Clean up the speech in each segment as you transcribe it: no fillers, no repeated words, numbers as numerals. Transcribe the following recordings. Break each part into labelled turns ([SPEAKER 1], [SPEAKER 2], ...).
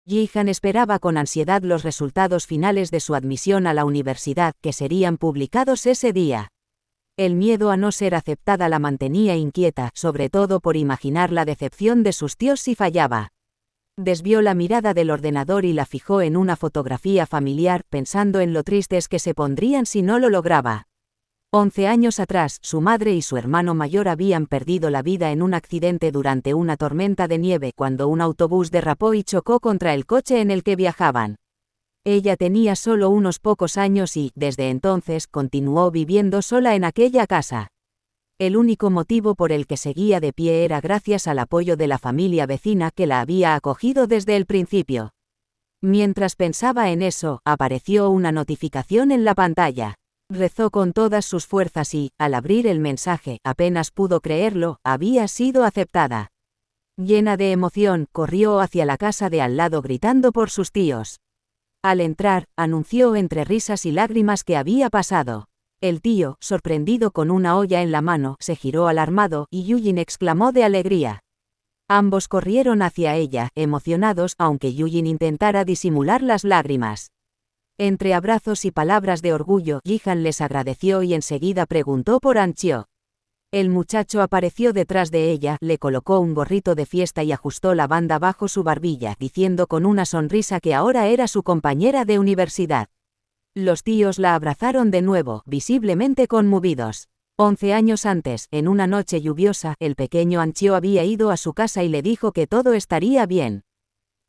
[SPEAKER 1] Jihan esperaba con ansiedad los resultados finales de su admisión a la universidad, que serían publicados ese día. El miedo a no ser aceptada la mantenía inquieta, sobre todo por imaginar la decepción de sus tíos si fallaba. Desvió la mirada del ordenador y la fijó en una fotografía familiar, pensando en lo tristes que se pondrían si no lo lograba. 11 años atrás, su madre y su hermano mayor habían perdido la vida en un accidente durante una tormenta de nieve cuando un autobús derrapó y chocó contra el coche en el que viajaban. Ella tenía solo unos pocos años y, desde entonces, continuó viviendo sola en aquella casa. El único motivo por el que seguía de pie era gracias al apoyo de la familia vecina que la había acogido desde el principio. Mientras pensaba en eso, apareció una notificación en la pantalla. Rezó con todas sus fuerzas y, al abrir el mensaje, apenas pudo creerlo, había sido aceptada. Llena de emoción, corrió hacia la casa de al lado gritando por sus tíos. Al entrar, anunció entre risas y lágrimas que había pasado. El tío, sorprendido con una olla en la mano, se giró alarmado, y Yujin exclamó de alegría. Ambos corrieron hacia ella, emocionados, aunque Yujin intentara disimular las lágrimas. Entre abrazos y palabras de orgullo, Jihan les agradeció y enseguida preguntó por Anchio. El muchacho apareció detrás de ella, le colocó un gorrito de fiesta y ajustó la banda bajo su barbilla, diciendo con una sonrisa que ahora era su compañera de universidad. Los tíos la abrazaron de nuevo, visiblemente conmovidos. 11 años antes, en una noche lluviosa, el pequeño Anchio había ido a su casa y le dijo que todo estaría bien.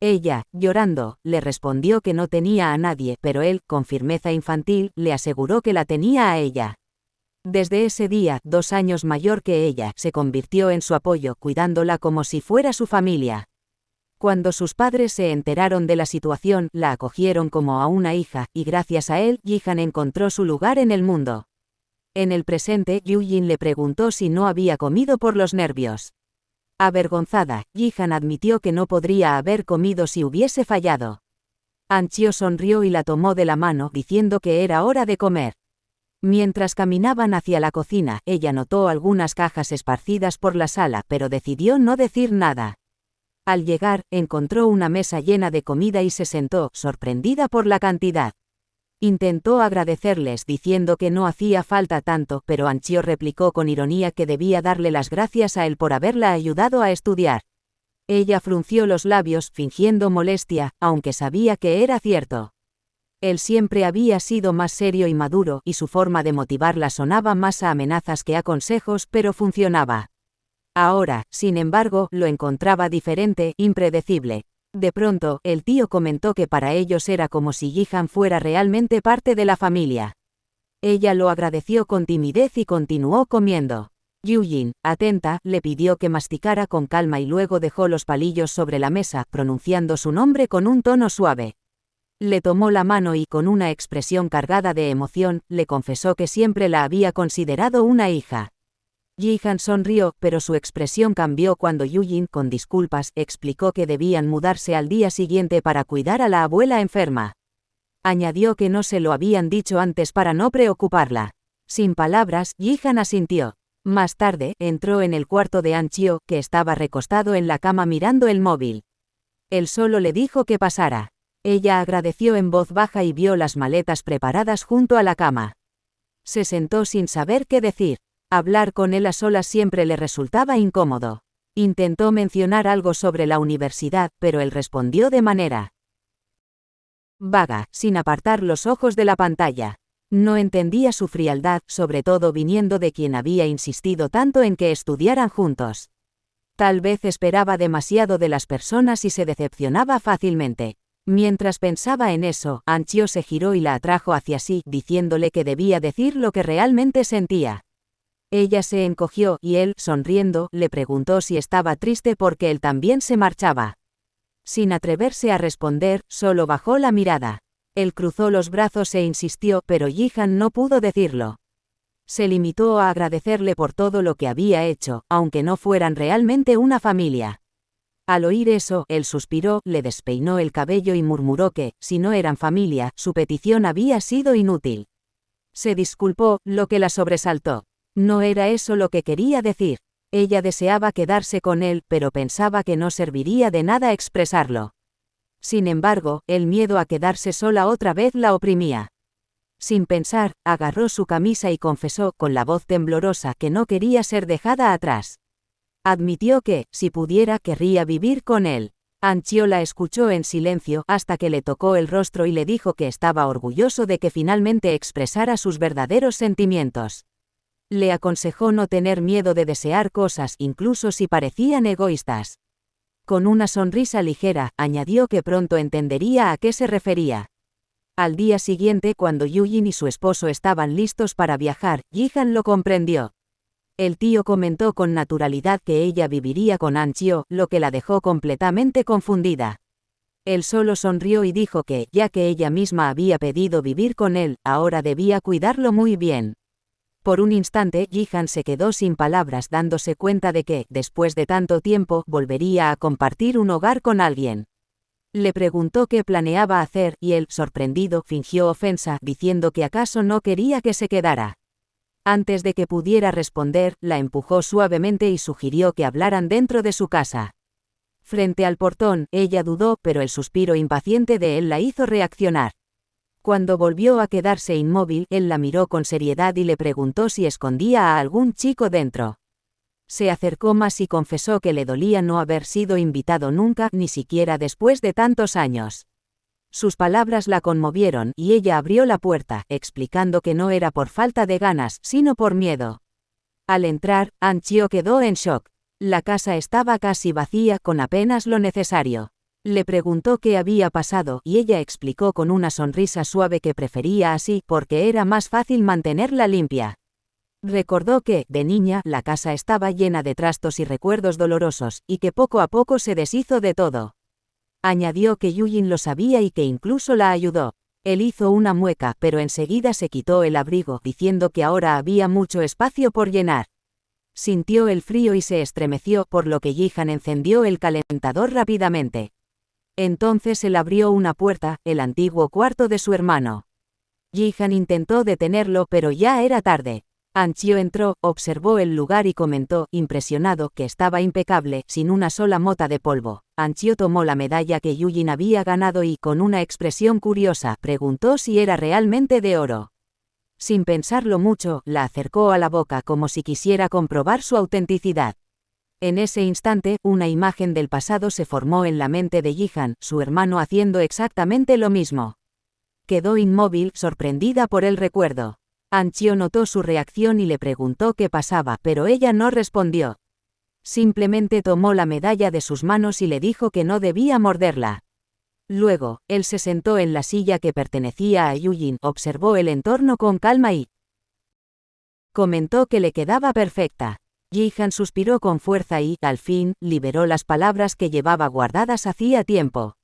[SPEAKER 1] Ella, llorando, le respondió que no tenía a nadie, pero él, con firmeza infantil, le aseguró que la tenía a ella. Desde ese día, 2 años mayor que ella, se convirtió en su apoyo, cuidándola como si fuera su familia. Cuando sus padres se enteraron de la situación, la acogieron como a una hija, y gracias a él, Jihan encontró su lugar en el mundo. En el presente, Yujin le preguntó si no había comido por los nervios. Avergonzada, Jihan admitió que no podría haber comido si hubiese fallado. Anchio sonrió y la tomó de la mano, diciendo que era hora de comer. Mientras caminaban hacia la cocina, ella notó algunas cajas esparcidas por la sala, pero decidió no decir nada. Al llegar, encontró una mesa llena de comida y se sentó, sorprendida por la cantidad. Intentó agradecerles diciendo que no hacía falta tanto, pero Anchio replicó con ironía que debía darle las gracias a él por haberla ayudado a estudiar. Ella frunció los labios, fingiendo molestia, aunque sabía que era cierto. Él siempre había sido más serio y maduro, y su forma de motivarla sonaba más a amenazas que a consejos, pero funcionaba. Ahora, sin embargo, lo encontraba diferente, impredecible. De pronto, el tío comentó que para ellos era como si Jihan fuera realmente parte de la familia. Ella lo agradeció con timidez y continuó comiendo. Yujin, atenta, le pidió que masticara con calma y luego dejó los palillos sobre la mesa, pronunciando su nombre con un tono suave. Le tomó la mano y, con una expresión cargada de emoción, le confesó que siempre la había considerado una hija. Jihan sonrió, pero su expresión cambió cuando Yujin, con disculpas, explicó que debían mudarse al día siguiente para cuidar a la abuela enferma. Añadió que no se lo habían dicho antes para no preocuparla. Sin palabras, Jihan asintió. Más tarde, entró en el cuarto de Anchio, que estaba recostado en la cama mirando el móvil. Él solo le dijo que pasara. Ella agradeció en voz baja y vio las maletas preparadas junto a la cama. Se sentó sin saber qué decir. Hablar con él a solas siempre le resultaba incómodo. Intentó mencionar algo sobre la universidad, pero él respondió de manera vaga, sin apartar los ojos de la pantalla. No entendía su frialdad, sobre todo viniendo de quien había insistido tanto en que estudiaran juntos. Tal vez esperaba demasiado de las personas y se decepcionaba fácilmente. Mientras pensaba en eso, Anchio se giró y la atrajo hacia sí, diciéndole que debía decir lo que realmente sentía. Ella se encogió, y él, sonriendo, le preguntó si estaba triste porque él también se marchaba. Sin atreverse a responder, solo bajó la mirada. Él cruzó los brazos e insistió, pero Jihan no pudo decirlo. Se limitó a agradecerle por todo lo que había hecho, aunque no fueran realmente una familia. Al oír eso, él suspiró, le despeinó el cabello y murmuró que, si no eran familia, su petición había sido inútil. Se disculpó, lo que la sobresaltó. No era eso lo que quería decir. Ella deseaba quedarse con él, pero pensaba que no serviría de nada expresarlo. Sin embargo, el miedo a quedarse sola otra vez la oprimía. Sin pensar, agarró su camisa y confesó, con la voz temblorosa, que no quería ser dejada atrás. Admitió que, si pudiera, querría vivir con él. Anchio la escuchó en silencio hasta que le tocó el rostro y le dijo que estaba orgulloso de que finalmente expresara sus verdaderos sentimientos. Le aconsejó no tener miedo de desear cosas, incluso si parecían egoístas. Con una sonrisa ligera, añadió que pronto entendería a qué se refería. Al día siguiente, cuando Yujin y su esposo estaban listos para viajar, Jihan lo comprendió. El tío comentó con naturalidad que ella viviría con Anchio, lo que la dejó completamente confundida. Él solo sonrió y dijo que, ya que ella misma había pedido vivir con él, ahora debía cuidarlo muy bien. Por un instante, Jihan se quedó sin palabras, dándose cuenta de que, después de tanto tiempo, volvería a compartir un hogar con alguien. Le preguntó qué planeaba hacer, y él, sorprendido, fingió ofensa, diciendo que acaso no quería que se quedara. Antes de que pudiera responder, la empujó suavemente y sugirió que hablaran dentro de su casa. Frente al portón, ella dudó, pero el suspiro impaciente de él la hizo reaccionar. Cuando volvió a quedarse inmóvil, él la miró con seriedad y le preguntó si escondía a algún chico dentro. Se acercó más y confesó que le dolía no haber sido invitado nunca, ni siquiera después de tantos años. Sus palabras la conmovieron, y ella abrió la puerta, explicando que no era por falta de ganas, sino por miedo. Al entrar, Anchio quedó en shock. La casa estaba casi vacía, con apenas lo necesario. Le preguntó qué había pasado, y ella explicó con una sonrisa suave que prefería así, porque era más fácil mantenerla limpia. Recordó que, de niña, la casa estaba llena de trastos y recuerdos dolorosos, y que poco a poco se deshizo de todo. Añadió que Yujin lo sabía y que incluso la ayudó. Él hizo una mueca, pero enseguida se quitó el abrigo, diciendo que ahora había mucho espacio por llenar. Sintió el frío y se estremeció, por lo que Jihan encendió el calentador rápidamente. Entonces él abrió una puerta, el antiguo cuarto de su hermano. Jihan intentó detenerlo, pero ya era tarde. Anchio entró, observó el lugar y comentó, impresionado, que estaba impecable, sin una sola mota de polvo. Anchio tomó la medalla que Yujin había ganado y, con una expresión curiosa, preguntó si era realmente de oro. Sin pensarlo mucho, la acercó a la boca como si quisiera comprobar su autenticidad. En ese instante, una imagen del pasado se formó en la mente de Jihan, su hermano haciendo exactamente lo mismo. Quedó inmóvil, sorprendida por el recuerdo. Anchio notó su reacción y le preguntó qué pasaba, pero ella no respondió. Simplemente tomó la medalla de sus manos y le dijo que no debía morderla. Luego, él se sentó en la silla que pertenecía a Yujin, observó el entorno con calma y comentó que le quedaba perfecta. Jihan suspiró con fuerza y, al fin, liberó las palabras que llevaba guardadas hacía tiempo.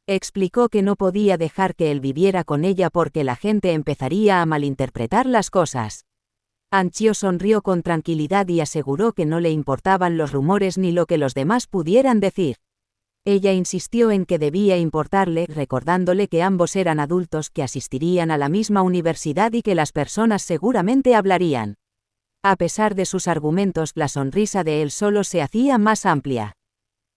[SPEAKER 1] Explicó que no podía dejar que él viviera con ella porque la gente empezaría a malinterpretar las cosas. Anchio sonrió con tranquilidad y aseguró que no le importaban los rumores ni lo que los demás pudieran decir. Ella insistió en que debía importarle, recordándole que ambos eran adultos que asistirían a la misma universidad y que las personas seguramente hablarían. A pesar de sus argumentos, la sonrisa de él solo se hacía más amplia.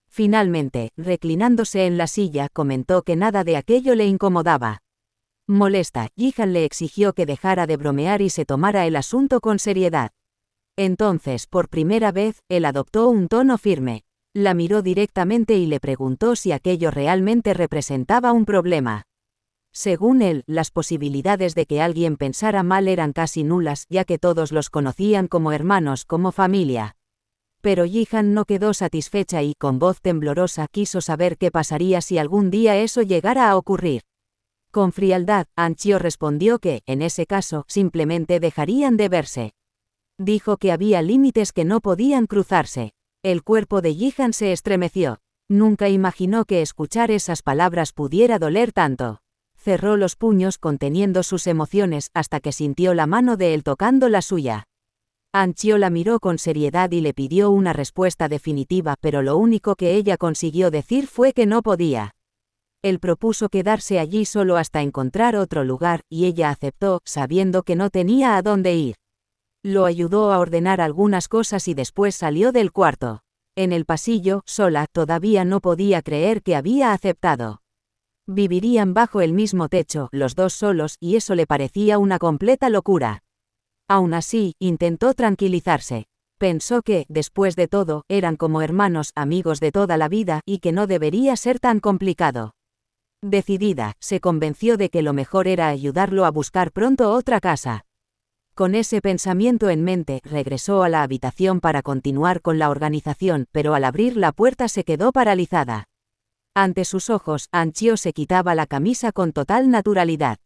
[SPEAKER 1] Finalmente, reclinándose en la silla, comentó que nada de aquello le incomodaba. Molesta, Jihan le exigió que dejara de bromear y se tomara el asunto con seriedad. Entonces, por primera vez, él adoptó un tono firme. La miró directamente y le preguntó si aquello realmente representaba un problema. Según él, las posibilidades de que alguien pensara mal eran casi nulas, ya que todos los conocían como hermanos, como familia. Pero Jihan no quedó satisfecha y, con voz temblorosa, quiso saber qué pasaría si algún día eso llegara a ocurrir. Con frialdad, Anchio respondió que, en ese caso, simplemente dejarían de verse. Dijo que había límites que no podían cruzarse. El cuerpo de Jihan se estremeció. Nunca imaginó que escuchar esas palabras pudiera doler tanto. Cerró los puños conteniendo sus emociones hasta que sintió la mano de él tocando la suya. Anchio la miró con seriedad y le pidió una respuesta definitiva, pero lo único que ella consiguió decir fue que no podía. Él propuso quedarse allí solo hasta encontrar otro lugar, y ella aceptó, sabiendo que no tenía a dónde ir. Lo ayudó a ordenar algunas cosas y después salió del cuarto. En el pasillo, sola, todavía no podía creer que había aceptado. Vivirían bajo el mismo techo, los dos solos, y eso le parecía una completa locura. Aún así, intentó tranquilizarse. Pensó que, después de todo, eran como hermanos, amigos de toda la vida, y que no debería ser tan complicado. Decidida, se convenció de que lo mejor era ayudarlo a buscar pronto otra casa. Con ese pensamiento en mente, regresó a la habitación para continuar con la organización, pero al abrir la puerta se quedó paralizada. Ante sus ojos, Anchio se quitaba la camisa con total naturalidad.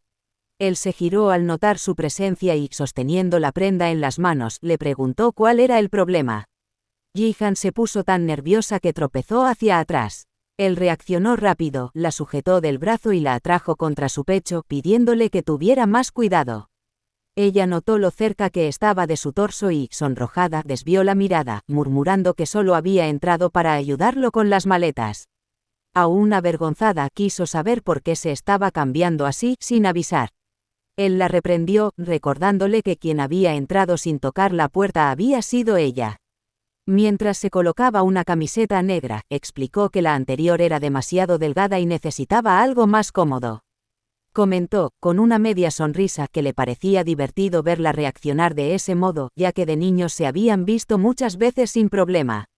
[SPEAKER 1] Él se giró al notar su presencia y, sosteniendo la prenda en las manos, le preguntó cuál era el problema. Jihan se puso tan nerviosa que tropezó hacia atrás. Él reaccionó rápido, la sujetó del brazo y la atrajo contra su pecho, pidiéndole que tuviera más cuidado. Ella notó lo cerca que estaba de su torso y, sonrojada, desvió la mirada, murmurando que solo había entrado para ayudarlo con las maletas. Aún avergonzada, quiso saber por qué se estaba cambiando así, sin avisar. Él la reprendió, recordándole que quien había entrado sin tocar la puerta había sido ella. Mientras se colocaba una camiseta negra, explicó que la anterior era demasiado delgada y necesitaba algo más cómodo. Comentó, con una media sonrisa, que le parecía divertido verla reaccionar de ese modo, ya que de niños se habían visto muchas veces sin problema.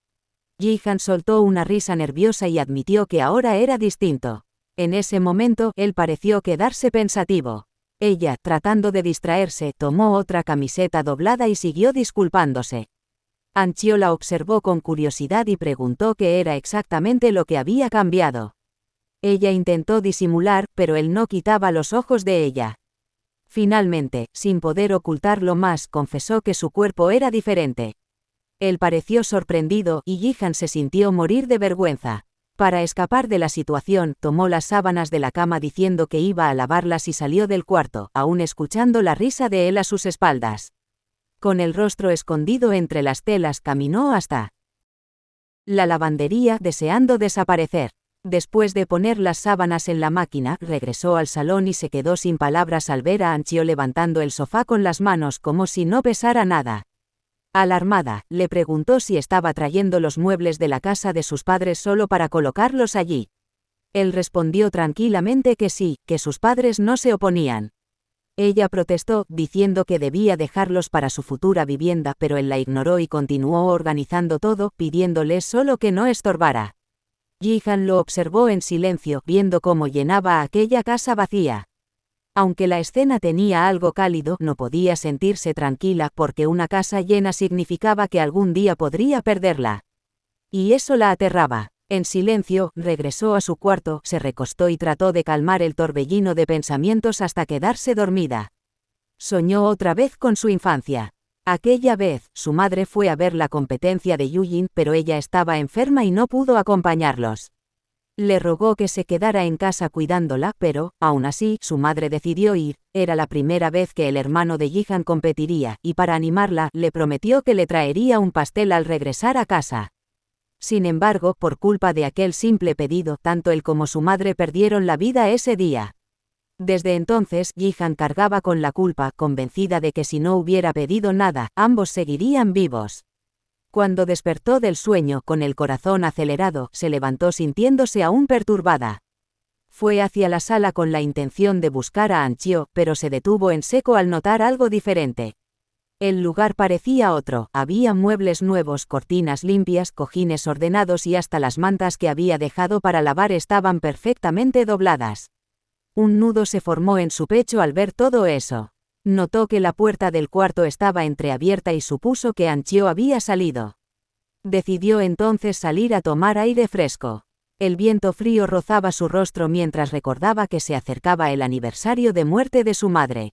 [SPEAKER 1] Jihan soltó una risa nerviosa y admitió que ahora era distinto. En ese momento, él pareció quedarse pensativo. Ella, tratando de distraerse, tomó otra camiseta doblada y siguió disculpándose. Anchio la observó con curiosidad y preguntó qué era exactamente lo que había cambiado. Ella intentó disimular, pero él no quitaba los ojos de ella. Finalmente, sin poder ocultarlo más, confesó que su cuerpo era diferente. Él pareció sorprendido, y Jihan se sintió morir de vergüenza. Para escapar de la situación, tomó las sábanas de la cama diciendo que iba a lavarlas y salió del cuarto, aún escuchando la risa de él a sus espaldas. Con el rostro escondido entre las telas, caminó hasta la lavandería, deseando desaparecer. Después de poner las sábanas en la máquina, regresó al salón y se quedó sin palabras al ver a Anchio levantando el sofá con las manos como si no pesara nada. Alarmada, le preguntó si estaba trayendo los muebles de la casa de sus padres solo para colocarlos allí. Él respondió tranquilamente que sí, que sus padres no se oponían. Ella protestó, diciendo que debía dejarlos para su futura vivienda, pero él la ignoró y continuó organizando todo, pidiéndole solo que no estorbara. Jihan lo observó en silencio, viendo cómo llenaba aquella casa vacía. Aunque la escena tenía algo cálido, no podía sentirse tranquila porque una casa llena significaba que algún día podría perderla. Y eso la aterraba. En silencio, regresó a su cuarto, se recostó y trató de calmar el torbellino de pensamientos hasta quedarse dormida. Soñó otra vez con su infancia. Aquella vez, su madre fue a ver la competencia de Yujin, pero ella estaba enferma y no pudo acompañarlos. Le rogó que se quedara en casa cuidándola, pero, aún así, su madre decidió ir. Era la primera vez que el hermano de Jihan competiría, y para animarla, le prometió que le traería un pastel al regresar a casa. Sin embargo, por culpa de aquel simple pedido, tanto él como su madre perdieron la vida ese día. Desde entonces, Jihan cargaba con la culpa, convencida de que si no hubiera pedido nada, ambos seguirían vivos. Cuando despertó del sueño, con el corazón acelerado, se levantó sintiéndose aún perturbada. Fue hacia la sala con la intención de buscar a Anchio, pero se detuvo en seco al notar algo diferente. El lugar parecía otro, había muebles nuevos, cortinas limpias, cojines ordenados y hasta las mantas que había dejado para lavar estaban perfectamente dobladas. Un nudo se formó en su pecho al ver todo eso. Notó que la puerta del cuarto estaba entreabierta y supuso que Anchio había salido. Decidió entonces salir a tomar aire fresco. El viento frío rozaba su rostro mientras recordaba que se acercaba el aniversario de muerte de su madre.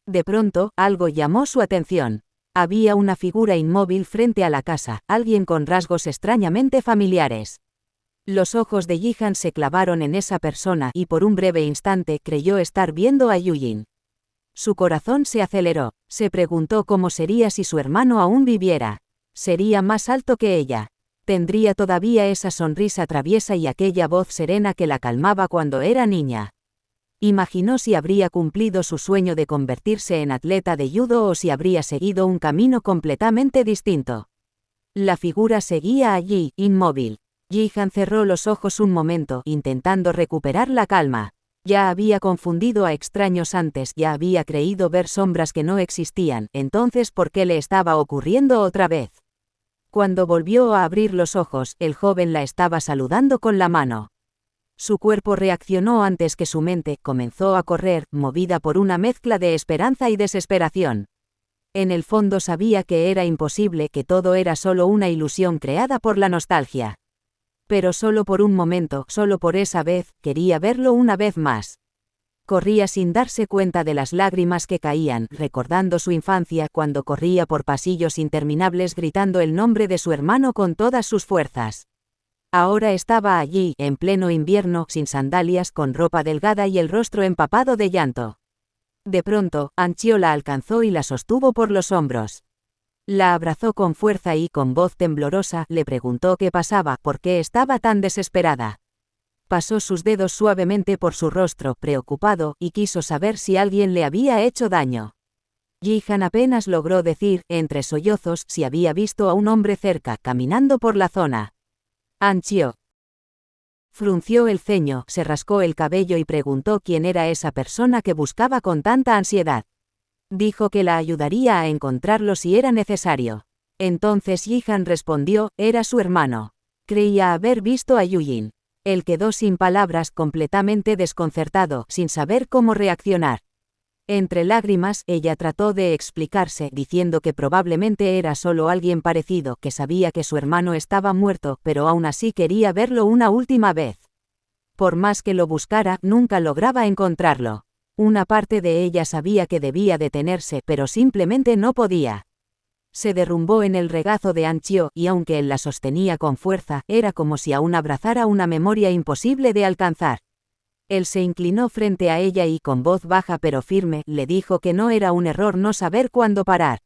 [SPEAKER 1] De pronto, algo llamó su atención. Había una figura inmóvil frente a la casa, alguien con rasgos extrañamente familiares. Los ojos de Jihan se clavaron en esa persona y por un breve instante creyó estar viendo a Yujin. Su corazón se aceleró, se preguntó cómo sería si su hermano aún viviera. Sería más alto que ella. Tendría todavía esa sonrisa traviesa y aquella voz serena que la calmaba cuando era niña. Imaginó si habría cumplido su sueño de convertirse en atleta de judo o si habría seguido un camino completamente distinto. La figura seguía allí, inmóvil. Ji-han cerró los ojos un momento, intentando recuperar la calma. Ya había confundido a extraños antes, ya había creído ver sombras que no existían, entonces ¿por qué le estaba ocurriendo otra vez? Cuando volvió a abrir los ojos, el joven la estaba saludando con la mano. Su cuerpo reaccionó antes que su mente, comenzó a correr, movida por una mezcla de esperanza y desesperación. En el fondo sabía que era imposible, que todo era solo una ilusión creada por la nostalgia. Pero solo por un momento, solo por esa vez, quería verlo una vez más. Corría sin darse cuenta de las lágrimas que caían, recordando su infancia cuando corría por pasillos interminables gritando el nombre de su hermano con todas sus fuerzas. Ahora estaba allí, en pleno invierno, sin sandalias, con ropa delgada y el rostro empapado de llanto. De pronto, Anchio la alcanzó y la sostuvo por los hombros. La abrazó con fuerza y, con voz temblorosa, le preguntó qué pasaba, por qué estaba tan desesperada. Pasó sus dedos suavemente por su rostro, preocupado, y quiso saber si alguien le había hecho daño. Ji-han apenas logró decir, entre sollozos, si había visto a un hombre cerca, caminando por la zona. Anchio frunció el ceño, se rascó el cabello y preguntó quién era esa persona que buscaba con tanta ansiedad. Dijo que la ayudaría a encontrarlo si era necesario. Entonces Ji-han respondió, era su hermano. Creía haber visto a Yujin. Él quedó sin palabras, completamente desconcertado, sin saber cómo reaccionar. Entre lágrimas, ella trató de explicarse, diciendo que probablemente era solo alguien parecido, que sabía que su hermano estaba muerto, pero aún así quería verlo una última vez. Por más que lo buscara, nunca lograba encontrarlo. Una parte de ella sabía que debía detenerse, pero simplemente no podía. Se derrumbó en el regazo de Anchio, y aunque él la sostenía con fuerza, era como si aún abrazara una memoria imposible de alcanzar. Él se inclinó frente a ella y, con voz baja pero firme, le dijo que no era un error no saber cuándo parar.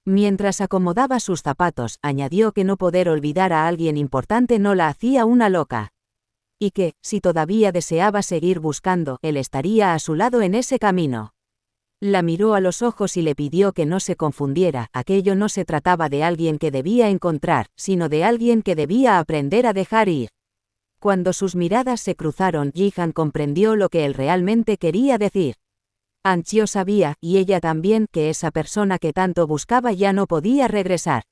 [SPEAKER 1] Mientras acomodaba sus zapatos, añadió que no poder olvidar a alguien importante no la hacía una loca. Y que, si todavía deseaba seguir buscando, él estaría a su lado en ese camino. La miró a los ojos y le pidió que no se confundiera, aquello no se trataba de alguien que debía encontrar, sino de alguien que debía aprender a dejar ir. Cuando sus miradas se cruzaron, Ji-han comprendió lo que él realmente quería decir. Anchio sabía, y ella también, que esa persona que tanto buscaba ya no podía regresar.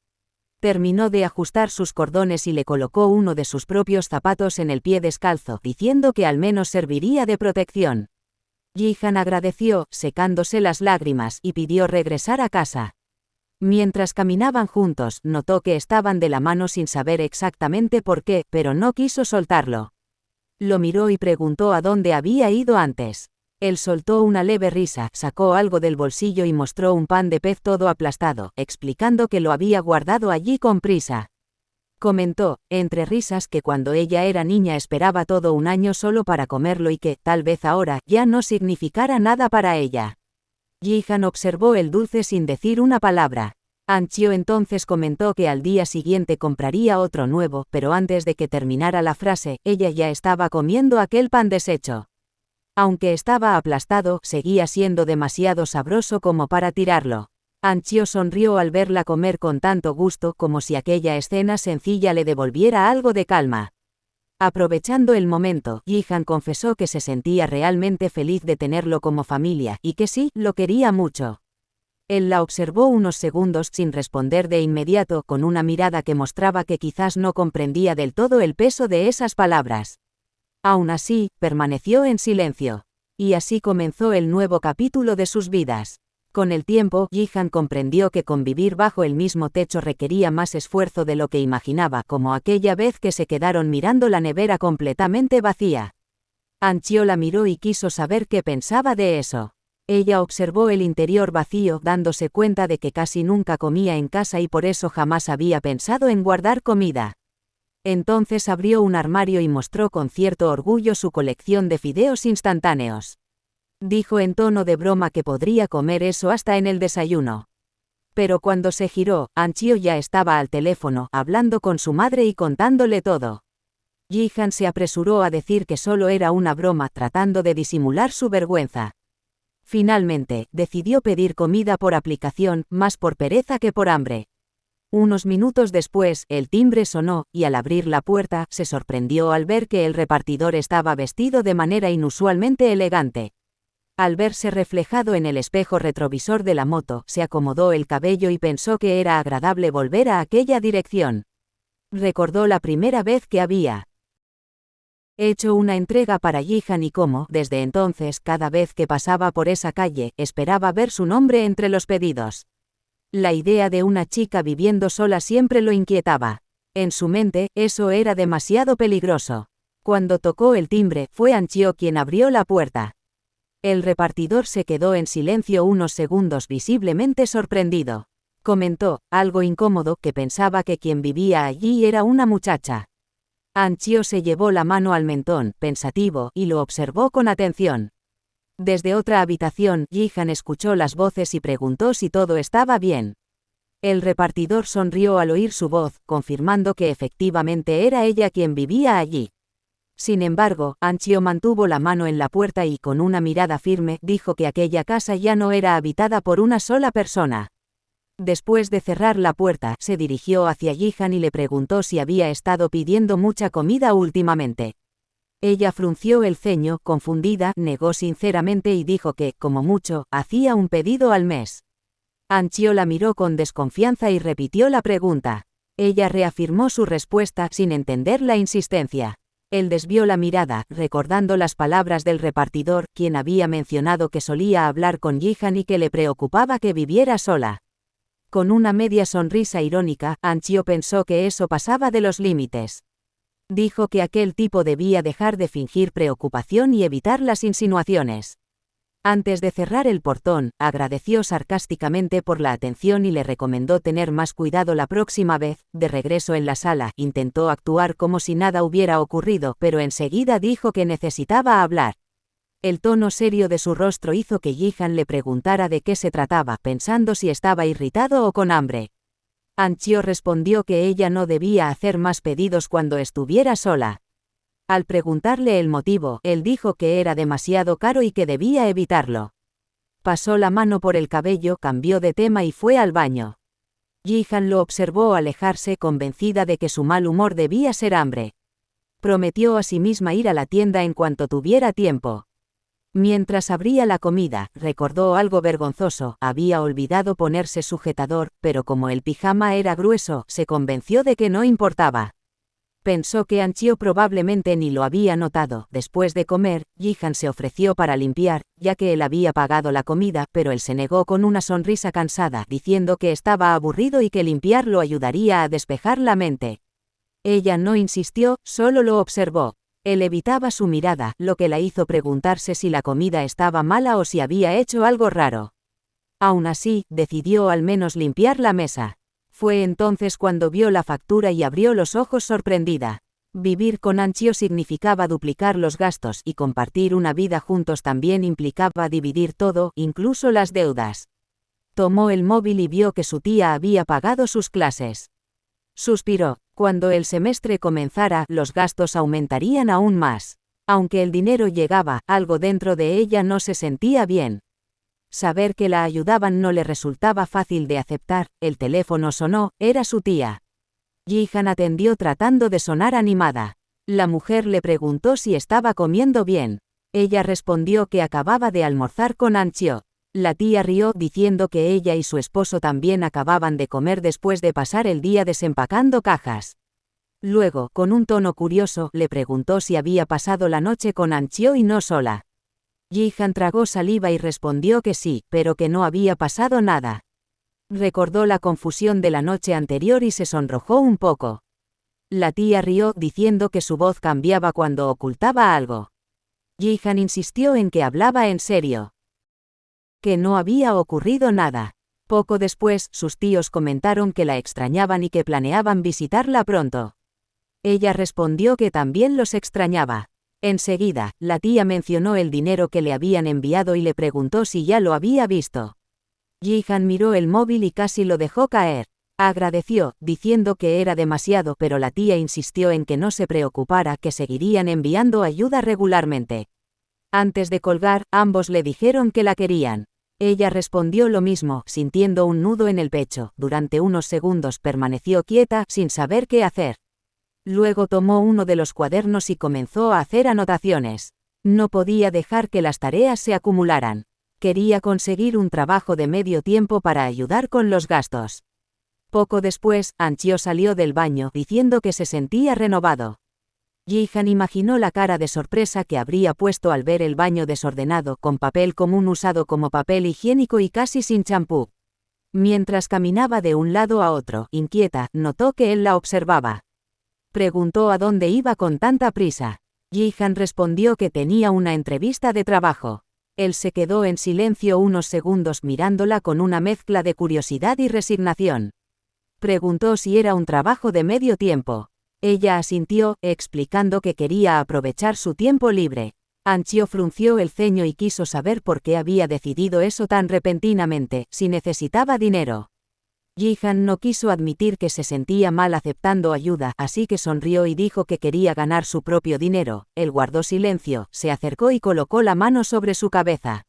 [SPEAKER 1] Terminó de ajustar sus cordones y le colocó uno de sus propios zapatos en el pie descalzo, diciendo que al menos serviría de protección. Ji-han agradeció, secándose las lágrimas, y pidió regresar a casa. Mientras caminaban juntos, notó que estaban de la mano sin saber exactamente por qué, pero no quiso soltarlo. Lo miró y preguntó a dónde había ido antes. Él soltó una leve risa, sacó algo del bolsillo y mostró un pan de pez todo aplastado, explicando que lo había guardado allí con prisa. Comentó, entre risas, que cuando ella era niña esperaba todo un año solo para comerlo y que, tal vez ahora, ya no significara nada para ella. Ji-han observó el dulce sin decir una palabra. Anchio entonces comentó que al día siguiente compraría otro nuevo, pero antes de que terminara la frase, ella ya estaba comiendo aquel pan deshecho. Aunque estaba aplastado, seguía siendo demasiado sabroso como para tirarlo. Anchio sonrió al verla comer con tanto gusto, como si aquella escena sencilla le devolviera algo de calma. Aprovechando el momento, Ji-han confesó que se sentía realmente feliz de tenerlo como familia, y que sí, lo quería mucho. Él la observó unos segundos sin responder de inmediato, con una mirada que mostraba que quizás no comprendía del todo el peso de esas palabras. Aún así, permaneció en silencio. Y así comenzó el nuevo capítulo de sus vidas. Con el tiempo, Ji-han comprendió que convivir bajo el mismo techo requería más esfuerzo de lo que imaginaba, como aquella vez que se quedaron mirando la nevera completamente vacía. Anchio la miró y quiso saber qué pensaba de eso. Ella observó el interior vacío, dándose cuenta de que casi nunca comía en casa y por eso jamás había pensado en guardar comida. Entonces abrió un armario y mostró con cierto orgullo su colección de fideos instantáneos. Dijo en tono de broma que podría comer eso hasta en el desayuno. Pero cuando se giró, Anchio ya estaba al teléfono, hablando con su madre y contándole todo. Ji-han se apresuró a decir que solo era una broma, tratando de disimular su vergüenza. Finalmente, decidió pedir comida por aplicación, más por pereza que por hambre. Unos minutos después, el timbre sonó, y al abrir la puerta, se sorprendió al ver que el repartidor estaba vestido de manera inusualmente elegante. Al verse reflejado en el espejo retrovisor de la moto, se acomodó el cabello y pensó que era agradable volver a aquella dirección. Recordó la primera vez que había hecho una entrega para Jihan y cómo, desde entonces, cada vez que pasaba por esa calle, esperaba ver su nombre entre los pedidos. La idea de una chica viviendo sola siempre lo inquietaba. En su mente, eso era demasiado peligroso. Cuando tocó el timbre, fue Anchio quien abrió la puerta. El repartidor se quedó en silencio unos segundos, visiblemente sorprendido. Comentó, algo incómodo, que pensaba que quien vivía allí era una muchacha. Anchio se llevó la mano al mentón, pensativo, y lo observó con atención. Desde otra habitación, Jihan escuchó las voces y preguntó si todo estaba bien. El repartidor sonrió al oír su voz, confirmando que efectivamente era ella quien vivía allí. Sin embargo, Anchio mantuvo la mano en la puerta y con una mirada firme dijo que aquella casa ya no era habitada por una sola persona. Después de cerrar la puerta, se dirigió hacia Jihan y le preguntó si había estado pidiendo mucha comida últimamente. Ella frunció el ceño, confundida, negó sinceramente y dijo que, como mucho, hacía un pedido al mes. Anchio la miró con desconfianza y repitió la pregunta. Ella reafirmó su respuesta sin entender la insistencia. Él desvió la mirada, recordando las palabras del repartidor, quien había mencionado que solía hablar con Jihan y que le preocupaba que viviera sola. Con una media sonrisa irónica, Anchio pensó que eso pasaba de los límites. Dijo que aquel tipo debía dejar de fingir preocupación y evitar las insinuaciones. Antes de cerrar el portón, agradeció sarcásticamente por la atención y le recomendó tener más cuidado la próxima vez. De regreso en la sala, intentó actuar como si nada hubiera ocurrido, pero enseguida dijo que necesitaba hablar. El tono serio de su rostro hizo que Jihan le preguntara de qué se trataba, pensando si estaba irritado o con hambre. Anchio respondió que ella no debía hacer más pedidos cuando estuviera sola. Al preguntarle el motivo, él dijo que era demasiado caro y que debía evitarlo. Pasó la mano por el cabello, cambió de tema y fue al baño. Jihan lo observó alejarse, convencida de que su mal humor debía ser hambre. Prometió a sí misma ir a la tienda en cuanto tuviera tiempo. Mientras abría la comida, recordó algo vergonzoso, había olvidado ponerse sujetador, pero como el pijama era grueso, se convenció de que no importaba. Pensó que Anchio probablemente ni lo había notado. Después de comer, Jihan se ofreció para limpiar, ya que él había pagado la comida, pero él se negó con una sonrisa cansada, diciendo que estaba aburrido y que limpiar lo ayudaría a despejar la mente. Ella no insistió, solo lo observó. Él evitaba su mirada, lo que la hizo preguntarse si la comida estaba mala o si había hecho algo raro. Aún así, decidió al menos limpiar la mesa. Fue entonces cuando vio la factura y abrió los ojos sorprendida. Vivir con Anchio significaba duplicar los gastos y compartir una vida juntos también implicaba dividir todo, incluso las deudas. Tomó el móvil y vio que su tía había pagado sus clases. Suspiró. Cuando el semestre comenzara, los gastos aumentarían aún más. Aunque el dinero llegaba, algo dentro de ella no se sentía bien. Saber que la ayudaban no le resultaba fácil de aceptar. El teléfono sonó, era su tía. Jihan atendió tratando de sonar animada. La mujer le preguntó si estaba comiendo bien. Ella respondió que acababa de almorzar con Anchio. La tía rió diciendo que ella y su esposo también acababan de comer después de pasar el día desempacando cajas. Luego, con un tono curioso, le preguntó si había pasado la noche con Anchio y no sola. Jihan tragó saliva y respondió que sí, pero que no había pasado nada. Recordó la confusión de la noche anterior y se sonrojó un poco. La tía rió diciendo que su voz cambiaba cuando ocultaba algo. Jihan insistió en que hablaba en serio. Que no había ocurrido nada. Poco después, sus tíos comentaron que la extrañaban y que planeaban visitarla pronto. Ella respondió que también los extrañaba. Enseguida, la tía mencionó el dinero que le habían enviado y le preguntó si ya lo había visto. Jihan miró el móvil y casi lo dejó caer. Agradeció, diciendo que era demasiado, pero la tía insistió en que no se preocupara, que seguirían enviando ayuda regularmente. Antes de colgar, ambos le dijeron que la querían. Ella respondió lo mismo, sintiendo un nudo en el pecho. Durante unos segundos permaneció quieta, sin saber qué hacer. Luego tomó uno de los cuadernos y comenzó a hacer anotaciones. No podía dejar que las tareas se acumularan. Quería conseguir un trabajo de medio tiempo para ayudar con los gastos. Poco después, Anchio salió del baño, diciendo que se sentía renovado. Ji-han imaginó la cara de sorpresa que habría puesto al ver el baño desordenado, con papel común usado como papel higiénico y casi sin champú. Mientras caminaba de un lado a otro, inquieta, notó que él la observaba. Preguntó a dónde iba con tanta prisa. Ji-han respondió que tenía una entrevista de trabajo. Él se quedó en silencio unos segundos mirándola con una mezcla de curiosidad y resignación. Preguntó si era un trabajo de medio tiempo. Ella asintió, explicando que quería aprovechar su tiempo libre. Anchio frunció el ceño y quiso saber por qué había decidido eso tan repentinamente, si necesitaba dinero. Ji-han no quiso admitir que se sentía mal aceptando ayuda, así que sonrió y dijo que quería ganar su propio dinero. Él guardó silencio, se acercó y colocó la mano sobre su cabeza.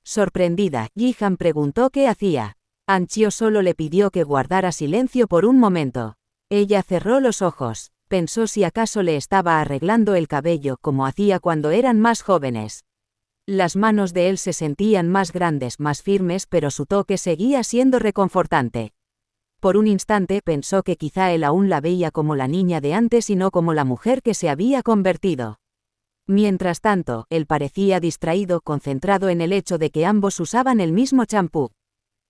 [SPEAKER 1] Sorprendida, Ji-han preguntó qué hacía. Anchio solo le pidió que guardara silencio por un momento. Ella cerró los ojos. Pensó si acaso le estaba arreglando el cabello como hacía cuando eran más jóvenes. Las manos de él se sentían más grandes, más firmes, pero su toque seguía siendo reconfortante. Por un instante pensó que quizá él aún la veía como la niña de antes y no como la mujer que se había convertido. Mientras tanto, él parecía distraído, concentrado en el hecho de que ambos usaban el mismo champú.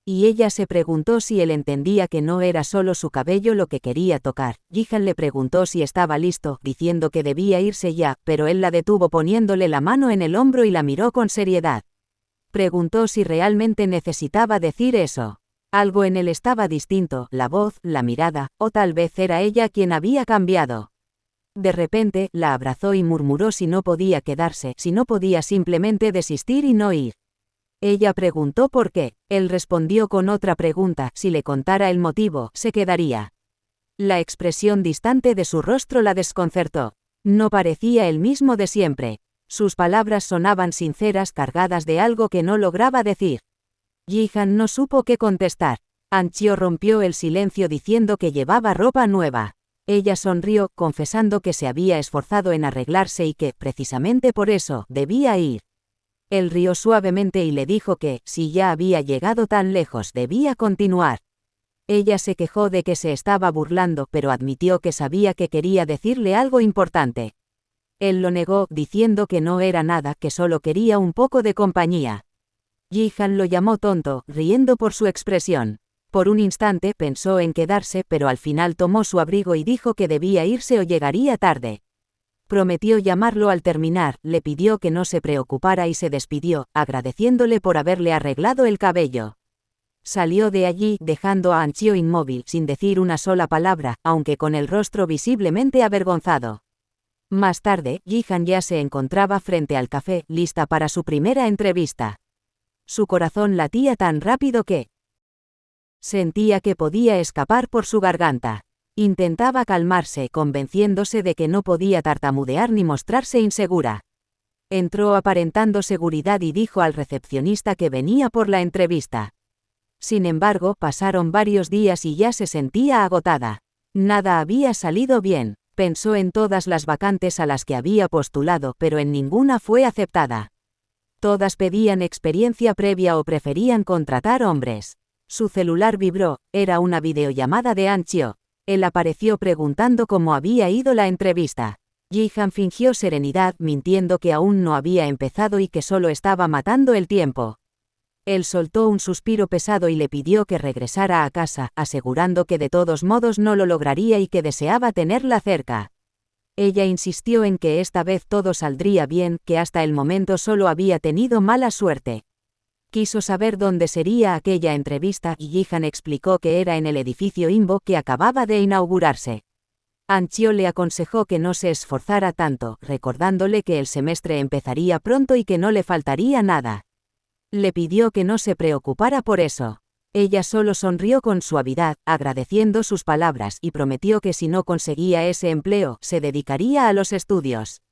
[SPEAKER 1] Y ella se preguntó si él entendía que no era solo su cabello lo que quería tocar. Ji-han le preguntó si estaba listo, diciendo que debía irse ya, pero él la detuvo poniéndole la mano en el hombro y la miró con seriedad. Preguntó si realmente necesitaba decir eso. Algo en él estaba distinto, la voz, la mirada, o tal vez era ella quien había cambiado. De repente, la abrazó y murmuró si no podía quedarse, si no podía simplemente desistir y no ir. Ella preguntó por qué. Él respondió con otra pregunta, si le contara el motivo, se quedaría. La expresión distante de su rostro la desconcertó. No parecía el mismo de siempre. Sus palabras sonaban sinceras, cargadas de algo que no lograba decir. Ji-han no supo qué contestar. Anchio rompió el silencio diciendo que llevaba ropa nueva. Ella sonrió, confesando que se había esforzado en arreglarse y que, precisamente por eso, debía ir. Él rió suavemente y le dijo que, si ya había llegado tan lejos, debía continuar. Ella se quejó de que se estaba burlando, pero admitió que sabía que quería decirle algo importante. Él lo negó, diciendo que no era nada, que solo quería un poco de compañía. Ji-han lo llamó tonto, riendo por su expresión. Por un instante pensó en quedarse, pero al final tomó su abrigo y dijo que debía irse o llegaría tarde. Prometió llamarlo al terminar, le pidió que no se preocupara y se despidió, agradeciéndole por haberle arreglado el cabello. Salió de allí, dejando a Anchio inmóvil, sin decir una sola palabra, aunque con el rostro visiblemente avergonzado. Más tarde, Ji-han ya se encontraba frente al café, lista para su primera entrevista. Su corazón latía tan rápido que sentía que podía escapar por su garganta. Intentaba calmarse, convenciéndose de que no podía tartamudear ni mostrarse insegura. Entró aparentando seguridad y dijo al recepcionista que venía por la entrevista. Sin embargo, pasaron varios días y ya se sentía agotada. Nada había salido bien. Pensó en todas las vacantes a las que había postulado, pero en ninguna fue aceptada. Todas pedían experiencia previa o preferían contratar hombres. Su celular vibró, era una videollamada de Anchio. Él apareció preguntando cómo había ido la entrevista. Ji-han fingió serenidad, mintiendo que aún no había empezado y que solo estaba matando el tiempo. Él soltó un suspiro pesado y le pidió que regresara a casa, asegurando que de todos modos no lo lograría y que deseaba tenerla cerca. Ella insistió en que esta vez todo saldría bien, que hasta el momento solo había tenido mala suerte. Quiso saber dónde sería aquella entrevista y Ji-han explicó que era en el edificio Inbo que acababa de inaugurarse. Anchio le aconsejó que no se esforzara tanto, recordándole que el semestre empezaría pronto y que no le faltaría nada. Le pidió que no se preocupara por eso. Ella solo sonrió con suavidad, agradeciendo sus palabras, y prometió que si no conseguía ese empleo, se dedicaría a los estudios.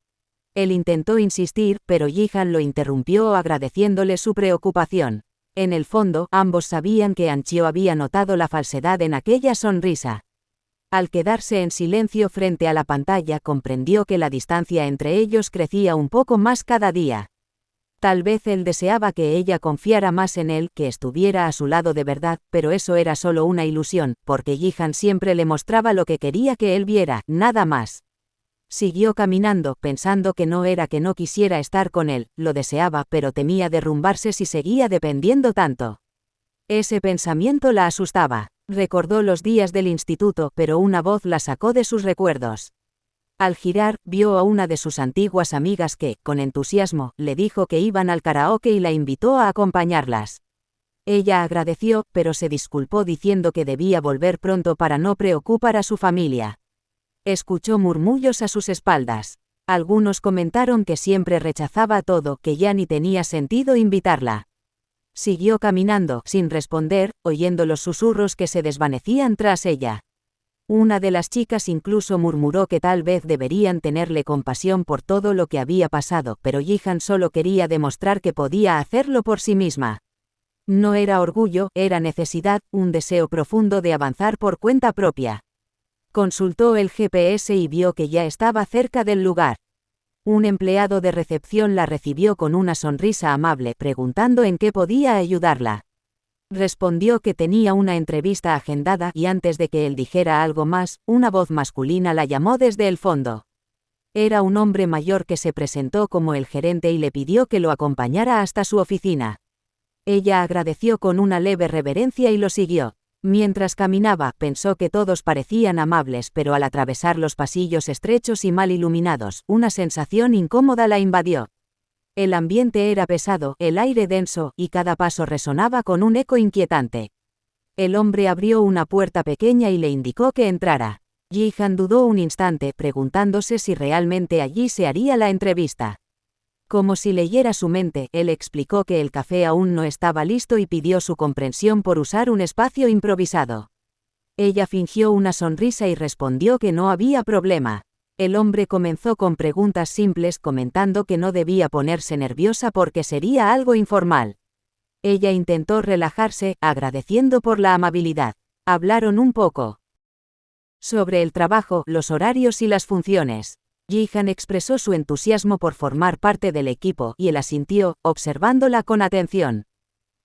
[SPEAKER 1] Él intentó insistir, pero Ji-han lo interrumpió agradeciéndole su preocupación. En el fondo, ambos sabían que Anchio había notado la falsedad en aquella sonrisa. Al quedarse en silencio frente a la pantalla, comprendió que la distancia entre ellos crecía un poco más cada día. Tal vez él deseaba que ella confiara más en él, que estuviera a su lado de verdad, pero eso era solo una ilusión, porque Jihan siempre le mostraba lo que quería que él viera, nada más. Siguió caminando, pensando que no era que no quisiera estar con él, lo deseaba, pero temía derrumbarse si seguía dependiendo tanto. Ese pensamiento la asustaba. Recordó los días del instituto, pero una voz la sacó de sus recuerdos. Al girar, vio a una de sus antiguas amigas que, con entusiasmo, le dijo que iban al karaoke y la invitó a acompañarlas. Ella agradeció, pero se disculpó diciendo que debía volver pronto para no preocupar a su familia. Escuchó murmullos a sus espaldas. Algunos comentaron que siempre rechazaba todo, que ya ni tenía sentido invitarla. Siguió caminando, sin responder, oyendo los susurros que se desvanecían tras ella. Una de las chicas incluso murmuró que tal vez deberían tenerle compasión por todo lo que había pasado, pero Jihan solo quería demostrar que podía hacerlo por sí misma. No era orgullo, era necesidad, un deseo profundo de avanzar por cuenta propia. Consultó el GPS y vio que ya estaba cerca del lugar. Un empleado de recepción la recibió con una sonrisa amable, preguntando en qué podía ayudarla. Respondió que tenía una entrevista agendada y antes de que él dijera algo más, una voz masculina la llamó desde el fondo. Era un hombre mayor que se presentó como el gerente y le pidió que lo acompañara hasta su oficina. Ella agradeció con una leve reverencia y lo siguió. Mientras caminaba, pensó que todos parecían amables, pero al atravesar los pasillos estrechos y mal iluminados, una sensación incómoda la invadió. El ambiente era pesado, el aire denso, y cada paso resonaba con un eco inquietante. El hombre abrió una puerta pequeña y le indicó que entrara. Jihan dudó un instante, preguntándose si realmente allí se haría la entrevista. Como si leyera su mente, él explicó que el café aún no estaba listo y pidió su comprensión por usar un espacio improvisado. Ella fingió una sonrisa y respondió que no había problema. El hombre comenzó con preguntas simples, comentando que no debía ponerse nerviosa porque sería algo informal. Ella intentó relajarse, agradeciendo por la amabilidad. Hablaron un poco sobre el trabajo, los horarios y las funciones. Jihan expresó su entusiasmo por formar parte del equipo y él asintió, observándola con atención.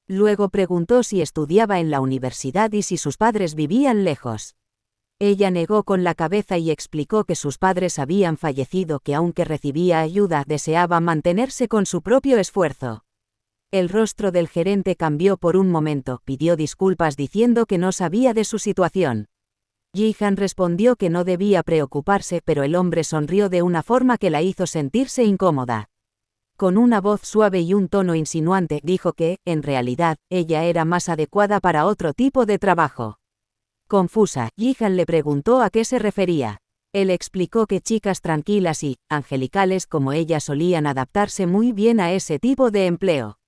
[SPEAKER 1] Luego preguntó si estudiaba en la universidad y si sus padres vivían lejos. Ella negó con la cabeza y explicó que sus padres habían fallecido, que aunque recibía ayuda, deseaba mantenerse con su propio esfuerzo. El rostro del gerente cambió por un momento, pidió disculpas diciendo que no sabía de su situación. Jihan respondió que no debía preocuparse, pero el hombre sonrió de una forma que la hizo sentirse incómoda. Con una voz suave y un tono insinuante, dijo que, en realidad, ella era más adecuada para otro tipo de trabajo. Confusa, Jihan le preguntó a qué se refería. Él explicó que chicas tranquilas y angelicales como ella solían adaptarse muy bien a ese tipo de empleo.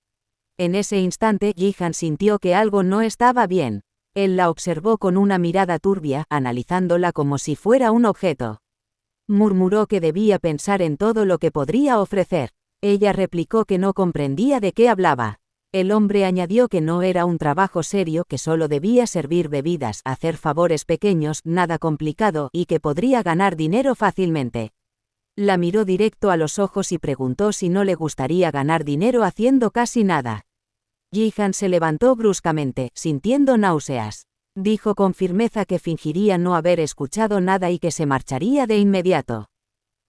[SPEAKER 1] En ese instante, Jihan sintió que algo no estaba bien. Él la observó con una mirada turbia, analizándola como si fuera un objeto. Murmuró que debía pensar en todo lo que podría ofrecer. Ella replicó que no comprendía de qué hablaba. El hombre añadió que no era un trabajo serio, que solo debía servir bebidas, hacer favores pequeños, nada complicado, y que podría ganar dinero fácilmente. La miró directo a los ojos y preguntó si no le gustaría ganar dinero haciendo casi nada. Jihan se levantó bruscamente, sintiendo náuseas. Dijo con firmeza que fingiría no haber escuchado nada y que se marcharía de inmediato.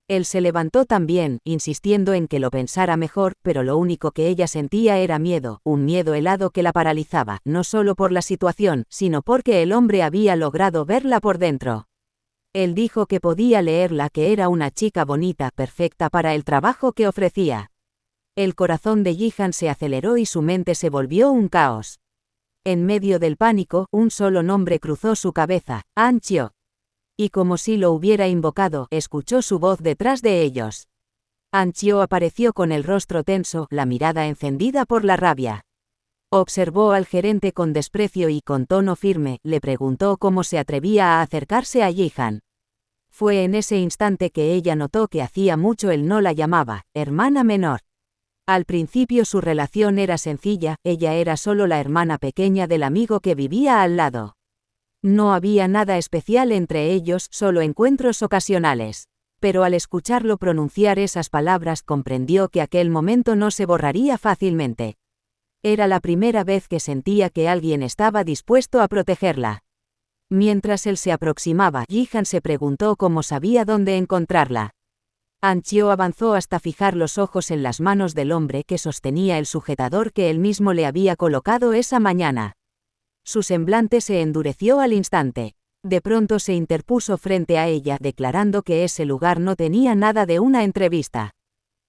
[SPEAKER 1] Él se levantó también, insistiendo en que lo pensara mejor, pero lo único que ella sentía era miedo, un miedo helado que la paralizaba, no solo por la situación, sino porque el hombre había logrado verla por dentro. Él dijo que podía leerla, que era una chica bonita, perfecta para el trabajo que ofrecía. El corazón de Jihan se aceleró y su mente se volvió un caos. En medio del pánico, un solo nombre cruzó su cabeza: Anchio. Y como si lo hubiera invocado, escuchó su voz detrás de ellos. Anchio apareció con el rostro tenso, la mirada encendida por la rabia. Observó al gerente con desprecio y con tono firme, le preguntó cómo se atrevía a acercarse a Jihan. Fue en ese instante que ella notó que hacía mucho él no la llamaba hermana menor. Al principio su relación era sencilla, ella era solo la hermana pequeña del amigo que vivía al lado. No había nada especial entre ellos, solo encuentros ocasionales. Pero al escucharlo pronunciar esas palabras comprendió que aquel momento no se borraría fácilmente. Era la primera vez que sentía que alguien estaba dispuesto a protegerla. Mientras él se aproximaba, Ji-han se preguntó cómo sabía dónde encontrarla. An-chio avanzó hasta fijar los ojos en las manos del hombre que sostenía el sujetador que él mismo le había colocado esa mañana. Su semblante se endureció al instante. De pronto se interpuso frente a ella, declarando que ese lugar no tenía nada de una entrevista.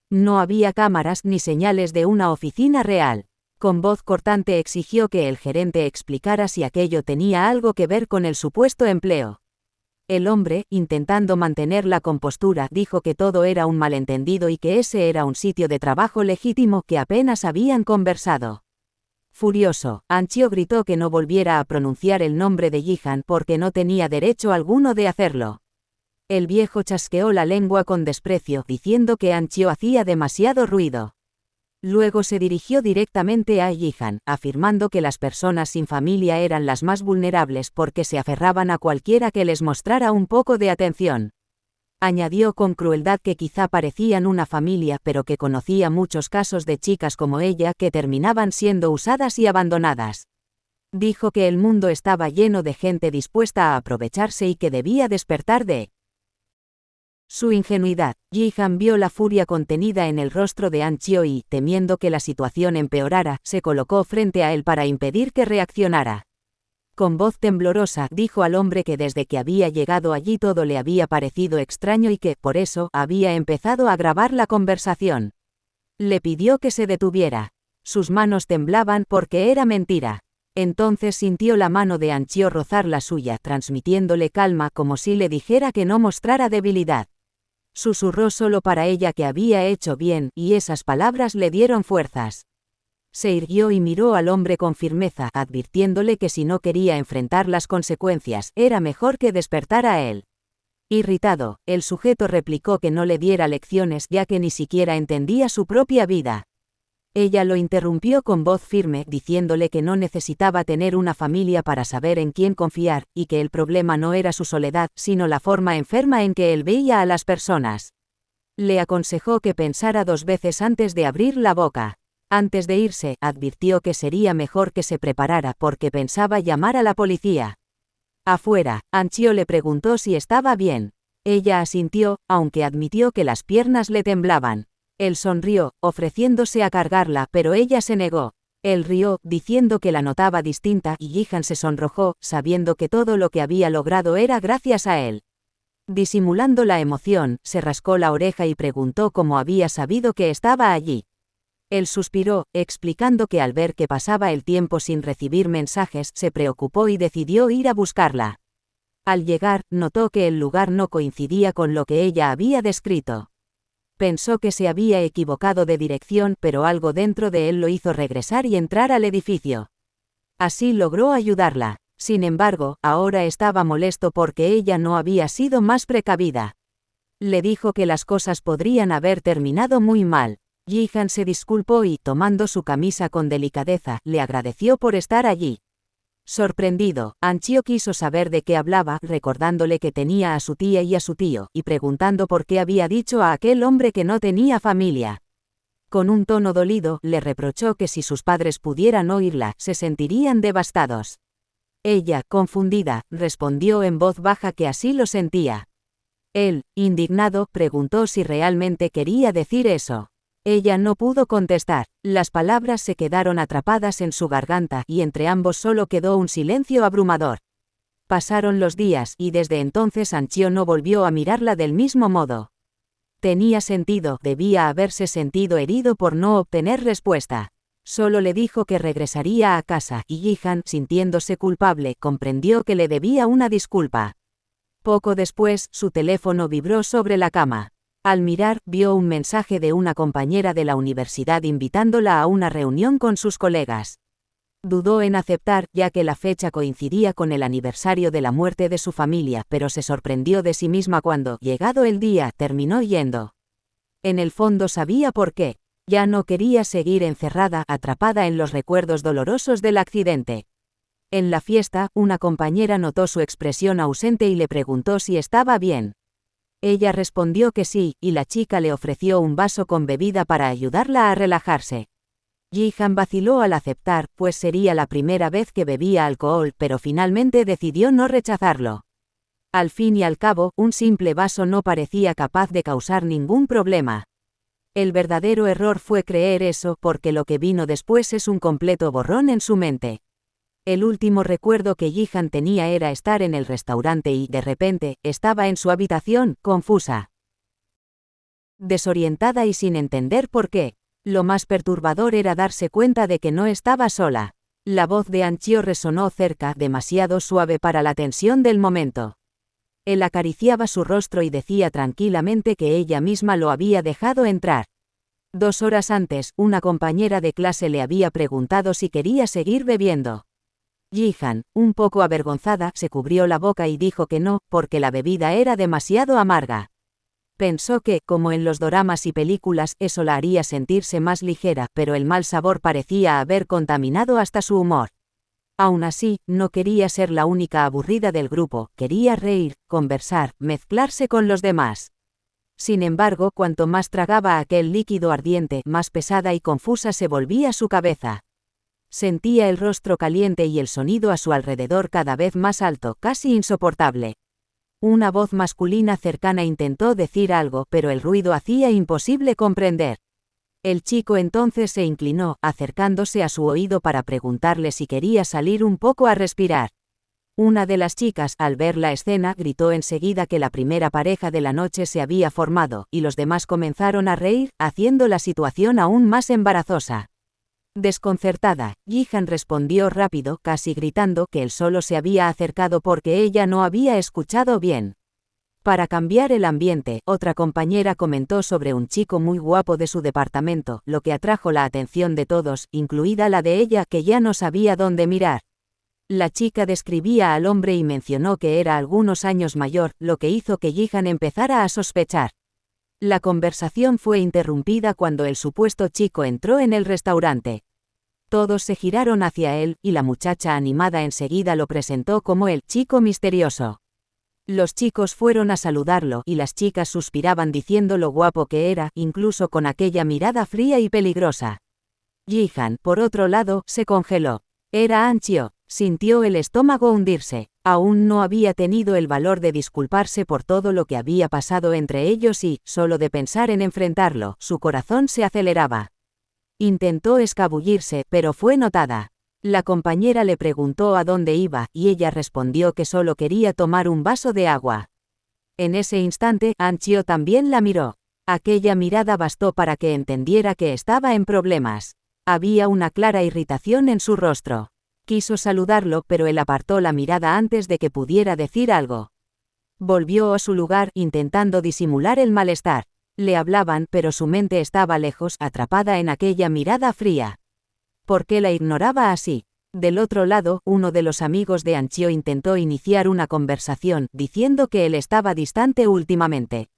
[SPEAKER 1] No había cámaras ni señales de una oficina real. Con voz cortante exigió que el gerente explicara si aquello tenía algo que ver con el supuesto empleo. El hombre, intentando mantener la compostura, dijo que todo era un malentendido y que ese era un sitio de trabajo legítimo que apenas habían conversado. Furioso, An-chio gritó que no volviera a pronunciar el nombre de Ji-han porque no tenía derecho alguno de hacerlo. El viejo chasqueó la lengua con desprecio, diciendo que An-chio hacía demasiado ruido. Luego se dirigió directamente a Ji-han, afirmando que las personas sin familia eran las más vulnerables porque se aferraban a cualquiera que les mostrara un poco de atención. Añadió con crueldad que quizá parecían una familia, pero que conocía muchos casos de chicas como ella que terminaban siendo usadas y abandonadas. Dijo que el mundo estaba lleno de gente dispuesta a aprovecharse y que debía despertar de su ingenuidad. Ji-han vio la furia contenida en el rostro de An-chio y, temiendo que la situación empeorara, se colocó frente a él para impedir que reaccionara. Con voz temblorosa, dijo al hombre que desde que había llegado allí todo le había parecido extraño y que, por eso, había empezado a grabar la conversación. Le pidió que se detuviera. Sus manos temblaban porque era mentira. Entonces sintió la mano de An-chio rozar la suya, transmitiéndole calma como si le dijera que no mostrara debilidad. Susurró solo para ella que había hecho bien, y esas palabras le dieron fuerzas. Se irguió y miró al hombre con firmeza, advirtiéndole que si no quería enfrentar las consecuencias, era mejor que despertara a él. Irritado, el sujeto replicó que no le diera lecciones ya que ni siquiera entendía su propia vida. Ella lo interrumpió con voz firme, diciéndole que no necesitaba tener una familia para saber en quién confiar, y que el problema no era su soledad, sino la forma enferma en que él veía a las personas. Le aconsejó que pensara 2 veces antes de abrir la boca. Antes de irse, advirtió que sería mejor que se preparara porque pensaba llamar a la policía. Afuera, An-chio le preguntó si estaba bien. Ella asintió, aunque admitió que las piernas le temblaban. Él sonrió, ofreciéndose a cargarla, pero ella se negó. Él rió, diciendo que la notaba distinta, y Ji-han se sonrojó, sabiendo que todo lo que había logrado era gracias a él. Disimulando la emoción, se rascó la oreja y preguntó cómo había sabido que estaba allí. Él suspiró, explicando que al ver que pasaba el tiempo sin recibir mensajes, se preocupó y decidió ir a buscarla. Al llegar, notó que el lugar no coincidía con lo que ella había descrito. Pensó que se había equivocado de dirección, pero algo dentro de él lo hizo regresar y entrar al edificio. Así logró ayudarla. Sin embargo, ahora estaba molesto porque ella no había sido más precavida. Le dijo que las cosas podrían haber terminado muy mal. Ji-han se disculpó y, tomando su camisa con delicadeza, le agradeció por estar allí. Sorprendido, An-chio quiso saber de qué hablaba, recordándole que tenía a su tía y a su tío, y preguntando por qué había dicho a aquel hombre que no tenía familia. Con un tono dolido, le reprochó que si sus padres pudieran oírla, se sentirían devastados. Ella, confundida, respondió en voz baja que así lo sentía. Él, indignado, preguntó si realmente quería decir eso. Ella no pudo contestar, las palabras se quedaron atrapadas en su garganta y entre ambos solo quedó un silencio abrumador. Pasaron los días y desde entonces An-chio no volvió a mirarla del mismo modo. Tenía sentido, debía haberse sentido herido por no obtener respuesta. Solo le dijo que regresaría a casa y Ji-han, sintiéndose culpable, comprendió que le debía una disculpa. Poco después, su teléfono vibró sobre la cama. Al mirar, vio un mensaje de una compañera de la universidad invitándola a una reunión con sus colegas. Dudó en aceptar, ya que la fecha coincidía con el aniversario de la muerte de su familia, pero se sorprendió de sí misma cuando, llegado el día, terminó yendo. En el fondo sabía por qué. Ya no quería seguir encerrada, atrapada en los recuerdos dolorosos del accidente. En la fiesta, una compañera notó su expresión ausente y le preguntó si estaba bien. Ella respondió que sí, y la chica le ofreció un vaso con bebida para ayudarla a relajarse. Ji-han vaciló al aceptar, pues sería la primera vez que bebía alcohol, pero finalmente decidió no rechazarlo. Al fin y al cabo, un simple vaso no parecía capaz de causar ningún problema. El verdadero error fue creer eso, porque lo que vino después es un completo borrón en su mente. El último recuerdo que Ji-han tenía era estar en el restaurante y, de repente, estaba en su habitación, confusa, desorientada y sin entender por qué. Lo más perturbador era darse cuenta de que no estaba sola. La voz de Anchio resonó cerca, demasiado suave para la tensión del momento. Él acariciaba su rostro y decía tranquilamente que ella misma lo había dejado entrar. 2 horas antes, una compañera de clase le había preguntado si quería seguir bebiendo. Ji-han, un poco avergonzada, se cubrió la boca y dijo que no, porque la bebida era demasiado amarga. Pensó que, como en los doramas y películas, eso la haría sentirse más ligera, pero el mal sabor parecía haber contaminado hasta su humor. Aún así, no quería ser la única aburrida del grupo, quería reír, conversar, mezclarse con los demás. Sin embargo, cuanto más tragaba aquel líquido ardiente, más pesada y confusa se volvía su cabeza. Sentía el rostro caliente y el sonido a su alrededor cada vez más alto, casi insoportable. Una voz masculina cercana intentó decir algo, pero el ruido hacía imposible comprender. El chico entonces se inclinó, acercándose a su oído para preguntarle si quería salir un poco a respirar. Una de las chicas, al ver la escena, gritó enseguida que la primera pareja de la noche se había formado, y los demás comenzaron a reír, haciendo la situación aún más embarazosa. Desconcertada, Ji-han respondió rápido, casi gritando, que él solo se había acercado porque ella no había escuchado bien. Para cambiar el ambiente, otra compañera comentó sobre un chico muy guapo de su departamento, lo que atrajo la atención de todos, incluida la de ella, que ya no sabía dónde mirar. La chica describía al hombre y mencionó que era algunos años mayor, lo que hizo que Ji-han empezara a sospechar. La conversación fue interrumpida cuando el supuesto chico entró en el restaurante. Todos se giraron hacia él, y la muchacha animada enseguida lo presentó como el chico misterioso. Los chicos fueron a saludarlo, y las chicas suspiraban diciendo lo guapo que era, incluso con aquella mirada fría y peligrosa. Ji-han, por otro lado, se congeló. Era Anchio. Sintió el estómago hundirse. Aún no había tenido el valor de disculparse por todo lo que había pasado entre ellos y, solo de pensar en enfrentarlo, su corazón se aceleraba. Intentó escabullirse, pero fue notada. La compañera le preguntó a dónde iba, y ella respondió que solo quería tomar un vaso de agua. En ese instante, Anchio también la miró. Aquella mirada bastó para que entendiera que estaba en problemas. Había una clara irritación en su rostro. Quiso saludarlo, pero él apartó la mirada antes de que pudiera decir algo. Volvió a su lugar, intentando disimular el malestar. Le hablaban, pero su mente estaba lejos, atrapada en aquella mirada fría. ¿Por qué la ignoraba así? Del otro lado, uno de los amigos de Anchio intentó iniciar una conversación, diciendo que él estaba distante últimamente.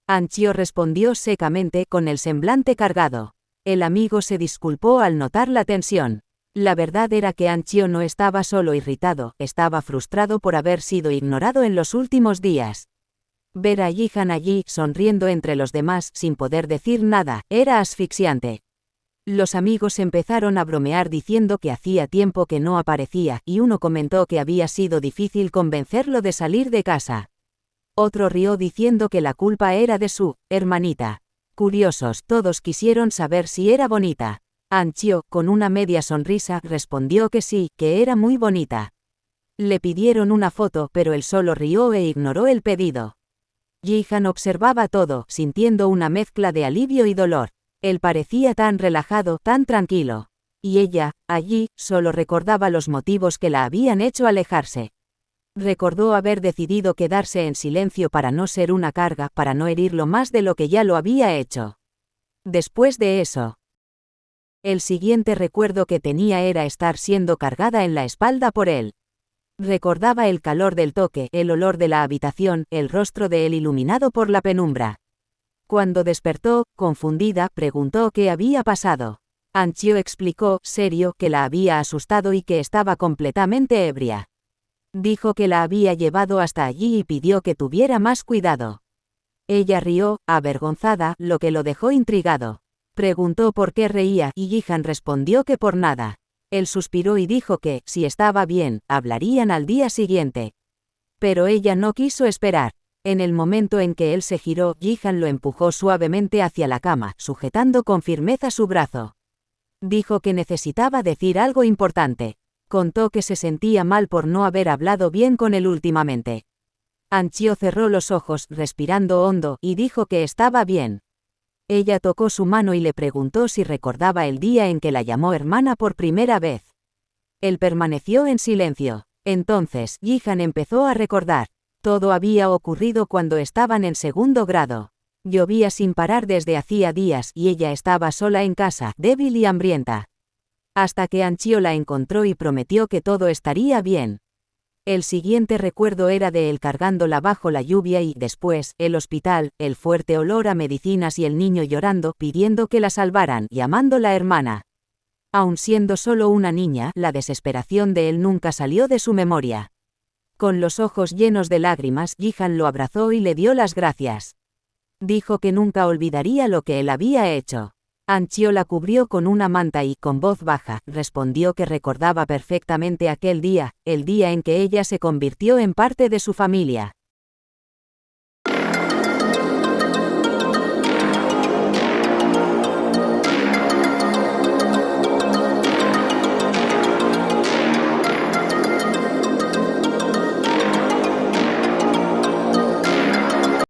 [SPEAKER 1] Anchio respondió secamente, con el semblante cargado. El amigo se disculpó al notar la tensión. La verdad era que Anchio no estaba solo irritado, estaba frustrado por haber sido ignorado en los últimos días. Ver a Ji-han allí, sonriendo entre los demás, sin poder decir nada, era asfixiante. Los amigos empezaron a bromear diciendo que hacía tiempo que no aparecía, y uno comentó que había sido difícil convencerlo de salir de casa. Otro rió diciendo que la culpa era de su hermanita. Curiosos, todos quisieron saber si era bonita. Anchio, con una media sonrisa, respondió que sí, que era muy bonita. Le pidieron una foto, pero él solo rió e ignoró el pedido. Ji-han observaba todo, sintiendo una mezcla de alivio y dolor. Él parecía tan relajado, tan tranquilo. Y ella, allí, solo recordaba los motivos que la habían hecho alejarse. Recordó haber decidido quedarse en silencio para no ser una carga, para no herirlo más de lo que ya lo había hecho. Después de eso, el siguiente recuerdo que tenía era estar siendo cargada en la espalda por él. Recordaba el calor del toque, el olor de la habitación, el rostro de él iluminado por la penumbra. Cuando despertó, confundida, preguntó qué había pasado. Anchio explicó, serio, que la había asustado y que estaba completamente ebria. Dijo que la había llevado hasta allí y pidió que tuviera más cuidado. Ella rió, avergonzada, lo que lo dejó intrigado. Preguntó por qué reía y Jihan respondió que por nada. Él suspiró y dijo que, si estaba bien, hablarían al día siguiente. Pero ella no quiso esperar. En el momento en que él se giró, Jihan lo empujó suavemente hacia la cama, sujetando con firmeza su brazo. Dijo que necesitaba decir algo importante. Contó que se sentía mal por no haber hablado bien con él últimamente. Anchio cerró los ojos, respirando hondo, y dijo que estaba bien. Ella tocó su mano y le preguntó si recordaba el día en que la llamó hermana por primera vez. Él permaneció en silencio. Entonces, Jihan empezó a recordar. Todo había ocurrido cuando estaban en segundo grado. Llovía sin parar desde hacía días y ella estaba sola en casa, débil y hambrienta. Hasta que Anchio la encontró y prometió que todo estaría bien. El siguiente recuerdo era de él cargándola bajo la lluvia y, después, el hospital, el fuerte olor a medicinas y el niño llorando, pidiendo que la salvaran, llamándola hermana. Aun siendo solo una niña, la desesperación de él nunca salió de su memoria. Con los ojos llenos de lágrimas, Jihan lo abrazó y le dio las gracias. Dijo que nunca olvidaría lo que él había hecho. Anchio la cubrió con una manta y, con voz baja, respondió que recordaba perfectamente aquel día, el día en que ella se convirtió en parte de su familia.